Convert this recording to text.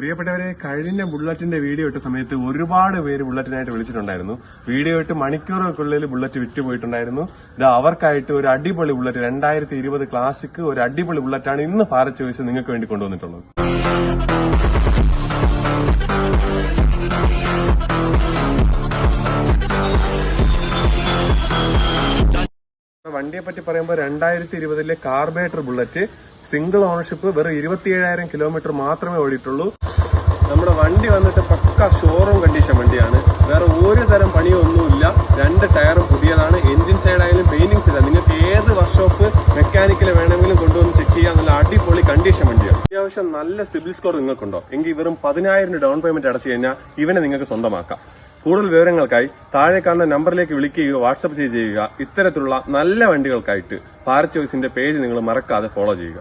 പ്രിയപ്പെട്ടവരെ, കഴിഞ്ഞ ബുള്ളറ്റിന്റെ വീഡിയോ ഇട്ട സമയത്ത് ഒരുപാട് പേര് ബുള്ളറ്റിനായിട്ട് വിളിച്ചിട്ടുണ്ടായിരുന്നു. വീഡിയോ ഇട്ട് മണിക്കൂറുകൾക്കുള്ളിൽ ബുള്ളറ്റ് വിറ്റുപോയിട്ടുണ്ടായിരുന്നു. ഇത് അവർക്കായിട്ട് ഒരു അടിപൊളി ബുള്ളറ്റ് 2020 ക്ലാസിക് ഒരു അടിപൊളി ബുള്ളറ്റാണ് ഇന്ന് ഭാരത് ചോയ്സ് നിങ്ങൾക്ക് വേണ്ടി കൊണ്ടുവന്നിട്ടുള്ളത്. വണ്ടിയെ പറ്റി പറയുമ്പോൾ 2020 കാർബേറ്റർ ബുള്ളറ്റ്, സിംഗിൾ ഓണർഷിപ്പ്, വെറും 27,000 കിലോമീറ്റർ മാത്രമേ ഓടിയിട്ടുള്ളൂ. നമ്മുടെ വണ്ടി വന്നിട്ട് പക്ക ഷോറൂം കണ്ടീഷൻ വണ്ടിയാണ്. വേറെ ഒരു തരം പണിയോ ഒന്നുമില്ല. 2 ടയറും പുതിയതാണ്. എഞ്ചിൻ സൈഡായാലും പെയിന്റിംഗ് സൈഡ്, നിങ്ങൾക്ക് ഏത് വർക്ക്ഷോപ്പ് മെക്കാനിക്കൽ വേണമെങ്കിലും കൊണ്ടുവന്ന് ചെക്ക് ചെയ്യാൻ നല്ല അടിപൊളി കണ്ടീഷൻ വണ്ടിയാണ്. അത്യാവശ്യം നല്ല സിബിൽ സ്കോർ നിങ്ങൾക്കുണ്ടോ എങ്കിൽ വെറും 10,000 ഡൗൺ പേയ്മെന്റ് അടച്ചു കഴിഞ്ഞാൽ ഇവനെ നിങ്ങൾക്ക് സ്വന്തമാക്കാം. കൂടുതൽ വിവരങ്ങൾക്കായി താഴെ കാണുന്ന നമ്പറിലേക്ക് വിളിക്കുകയോ വാട്സ്ആപ്പ് ചെയ്യുക. ഇത്തരത്തിലുള്ള നല്ല വണ്ടികൾക്കായിട്ട് ഭാരത് ചോയ്സിന്റെ പേജ് നിങ്ങൾ മറക്കാതെ ഫോളോ ചെയ്യുക.